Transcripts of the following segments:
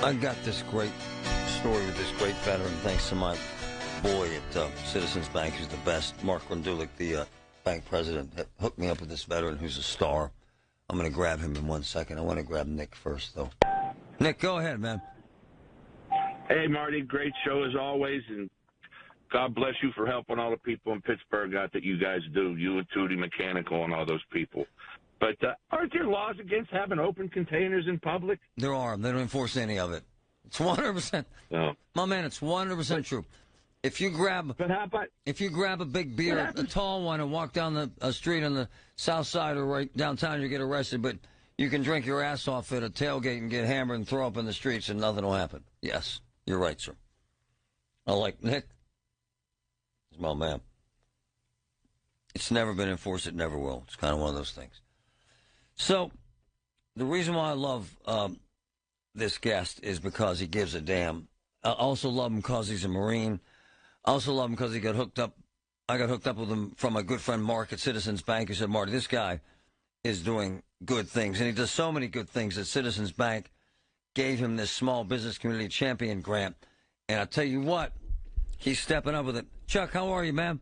I got this great story with this great veteran, thanks to my boy at Citizens Bank, who's the best. Mark Rondulik, the bank president, hooked me up with this veteran who's a star. I'm going to grab him in 1 second. I want to grab Nick first, though. Nick, go ahead, man. Hey, Marty, great show as always, and God bless you for helping all the people in Pittsburgh out that you guys do, you and Tootie Mechanical and all those people. But aren't there laws against having open containers in public? There are. They don't enforce any of it. It's 100%. No. My man, it's 100% true. If you grab a big beer, a tall one, and walk down the street on the south side or right downtown, you get arrested. But you can drink your ass off at a tailgate and get hammered and throw up in the streets, and nothing will happen. Yes, you're right, sir. I like Nick. He's my man. It's never been enforced. It never will. It's kind of one of those things. So, the reason why I love this guest is because he gives a damn. I also love him because he's a Marine. I also love him because he got hooked up. I got hooked up with him from my good friend Mark at Citizens Bank. He said, Marty, this guy is doing good things. And he does so many good things that Citizens Bank gave him this Small Business Community Champion grant. And I tell you what, he's stepping up with it. Chuck, how are you, man?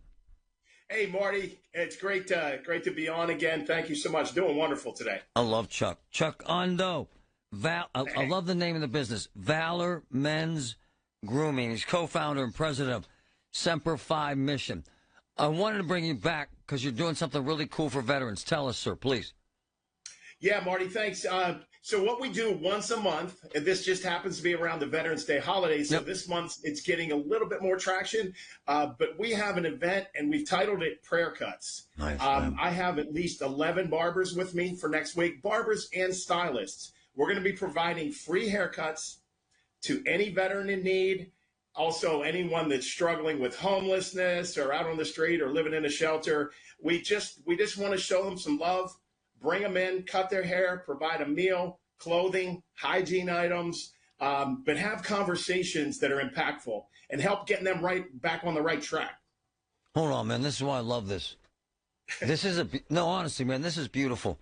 Hey, Marty, it's great to be on again. Thank you so much. Doing wonderful today. I love Chuck. Chuck Ondo. I love the name of the business. Valor Men's Grooming. He's co-founder and president of Semper Fi Mission. I wanted to bring you back because you're doing something really cool for veterans. Tell us, sir, please. Yeah, Marty, thanks. So what we do once a month, and this just happens to be around the Veterans Day holiday, so this month it's getting a little bit more traction, but we have an event, and we've titled it Prayer Cuts. Nice, I have at least 11 barbers with me for next week, barbers and stylists. We're going to be providing free haircuts to any veteran in need, also anyone that's struggling with homelessness or out on the street or living in a shelter. We just want to show them some love. Bring them in, cut their hair, provide a meal, clothing, hygiene items, but have conversations that are impactful and help getting them right back on the right track. Hold on, man. This is why I love this. This is no, honestly, man, this is beautiful.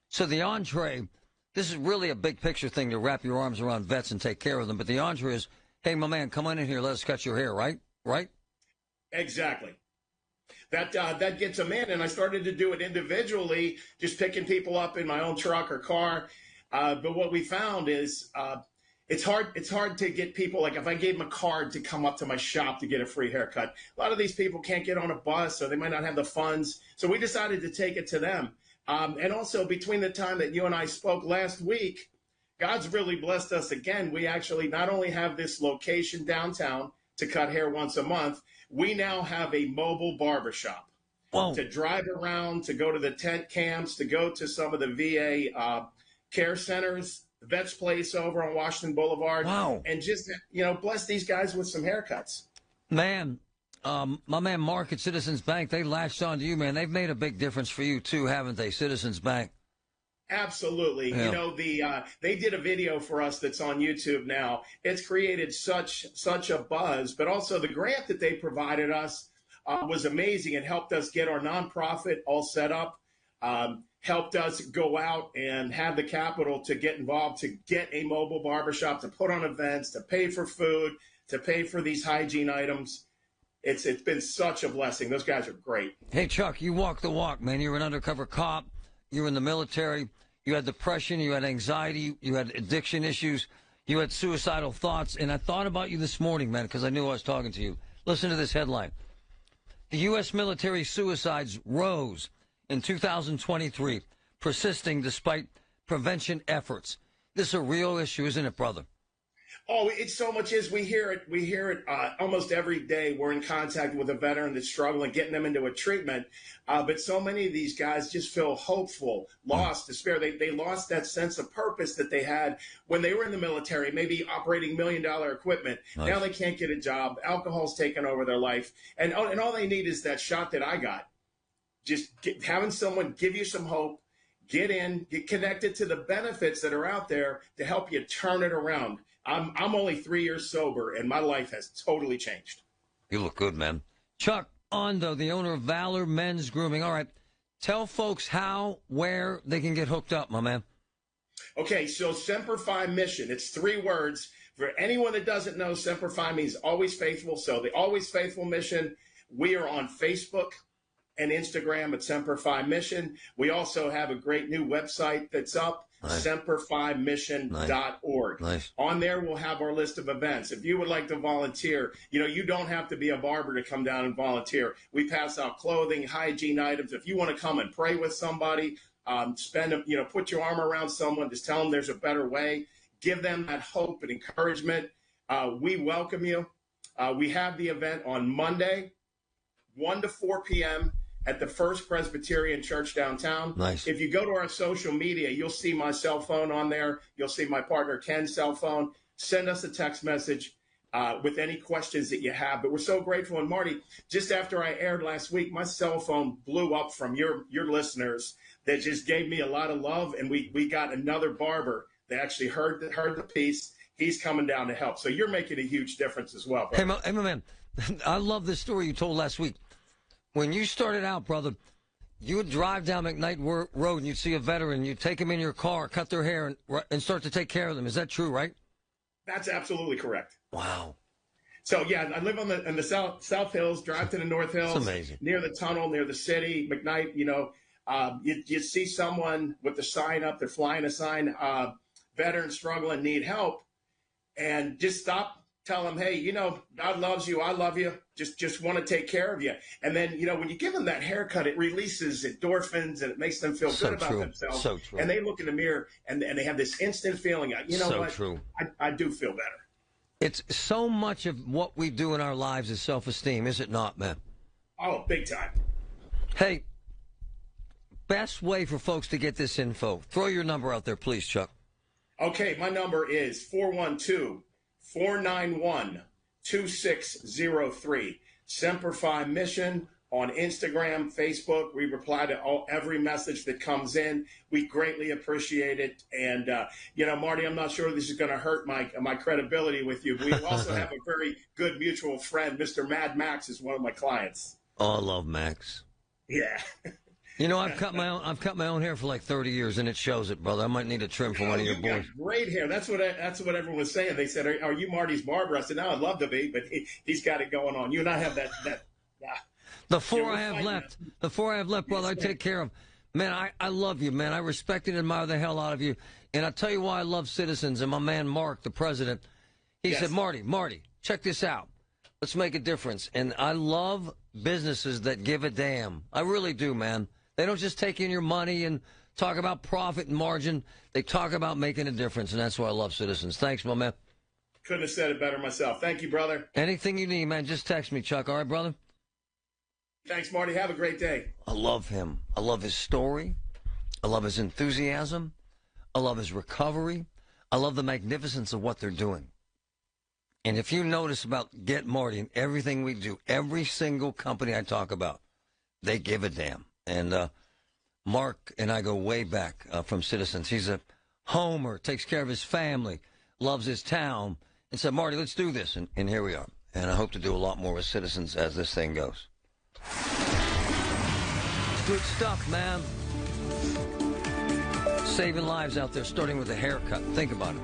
So the entree, this is really a big picture thing to wrap your arms around vets and take care of them. But the entree is, hey, my man, come on in here. Let us cut your hair, right? Right? Exactly. That gets them in, and I started to do it individually, just picking people up in my own truck or car. But what we found is it's hard to get people, like if I gave them a card to come up to my shop to get a free haircut. A lot of these people can't get on a bus, or they might not have the funds. So we decided to take it to them. And also, between the time that you and I spoke last week, God's really blessed us again. We actually not only have this location downtown to cut hair once a month, we now have a mobile barbershop to drive around, to go to the tent camps, to go to some of the VA care centers, the Vets Place over on Washington Boulevard, and just, bless these guys with some haircuts. Man, my man Mark at Citizens Bank, they latched on to you, man. They've made a big difference for you, too, haven't they, Citizens Bank? Absolutely. Yeah. They did a video for us that's on YouTube now. It's created such a buzz, but also the grant that they provided us was amazing. It helped us get our nonprofit all set up, helped us go out and have the capital to get involved, to get a mobile barbershop, to put on events, to pay for food, to pay for these hygiene items. It's been such a blessing. Those guys are great. Hey, Chuck, you walk the walk, man. You're an undercover cop. You're in the military. You had depression, you had anxiety, you had addiction issues, you had suicidal thoughts, and I thought about you this morning, man, because I knew I was talking to you. Listen to this headline. The U.S. military suicides rose in 2023, persisting despite prevention efforts. This is a real issue, isn't it, brother? Oh, it so much is. We hear it almost every day. We're in contact with a veteran that's struggling, getting them into a treatment. But so many of these guys just feel hopeful, lost, despair. They lost that sense of purpose that they had when they were in the military, maybe operating $1 million equipment. Nice. Now they can't get a job. Alcohol's taken over their life. And all they need is that shot that I got. Just having someone give you some hope, get connected to the benefits that are out there to help you turn it around. I'm only 3 years sober, and my life has totally changed. You look good, man. Chuck Ondo, the owner of Valor Men's Grooming. All right, tell folks how, where they can get hooked up, my man. Okay, so Semper Fi Mission, it's 3 words. For anyone that doesn't know, Semper Fi means always faithful. So the Always Faithful Mission, we are on Facebook and Instagram at Semper Fi Mission. We also have a great new website that's up, nice. semperfimission.org. Nice. On there, we'll have our list of events. If you would like to volunteer, you don't have to be a barber to come down and volunteer. We pass out clothing, hygiene items. If you want to come and pray with somebody, put your arm around someone, just tell them there's a better way. Give them that hope and encouragement. We welcome you. We have the event on Monday, 1 to 4 p.m. at the First Presbyterian Church downtown. Nice. If you go to our social media, you'll see my cell phone on there. You'll see my partner Ken's cell phone. Send us a text message with any questions that you have. But we're so grateful. And Marty, just after I aired last week, my cell phone blew up from your listeners that just gave me a lot of love. And we got another barber that actually heard the piece. He's coming down to help. So you're making a huge difference as well. Hey, my man, I love this story you told last week. When you started out, brother, you would drive down McKnight Road and you'd see a veteran. You'd take them in your car, cut their hair, and start to take care of them. Is that true, right? That's absolutely correct. Wow. So, yeah, I live in the South Hills, drive to the North Hills. That's amazing. Near the tunnel, near the city, McKnight, you see someone with the sign up, they're flying a sign, veteran struggling, need help, and just stop. Tell them, hey, God loves you. I love you. Just want to take care of you. And then, when you give them that haircut, it releases endorphins and it makes them feel good about themselves. So true. And they look in the mirror and they have this instant feeling, what? True. I do feel better. It's so much of what we do in our lives is self-esteem, is it not, man? Oh, big time. Hey, best way for folks to get this info. Throw your number out there, please, Chuck. Okay, my number is 412-491-2603. Semper Fi Mission on Instagram, Facebook. We reply to every message that comes in. We greatly appreciate it. And, Marty, I'm not sure this is going to hurt my credibility with you. We also have a very good mutual friend. Mr. Mad Max is one of my clients. Oh, I love Max. Yeah. I've cut my own hair for like 30 years, and it shows it, brother. I might need a trim for one of your boys. Great hair. That's what everyone was saying. They said, "Are you Marty's barber?" I said, "No, I'd love to be, but he's got it going on." You and I have that. The four I have left, brother, I take care of. Man, I love you, man. I respect and admire the hell out of you. And I'll tell you why I love Citizens. And my man Mark, the president, he said, Marty, check this out. Let's make a difference. And I love businesses that give a damn. I really do, man. They don't just take in your money and talk about profit and margin. They talk about making a difference, and that's why I love Citizens. Thanks, my man. Couldn't have said it better myself. Thank you, brother. Anything you need, man, just text me, Chuck. All right, brother? Thanks, Marty. Have a great day. I love him. I love his story. I love his enthusiasm. I love his recovery. I love the magnificence of what they're doing. And if you notice about Get Marty and everything we do, every single company I talk about, they give a damn. And Mark and I go way back from Citizens. He's a homer, takes care of his family, loves his town, and said, Marty, let's do this. And here we are. And I hope to do a lot more with Citizens as this thing goes. Good stuff, man. Saving lives out there, starting with a haircut. Think about it.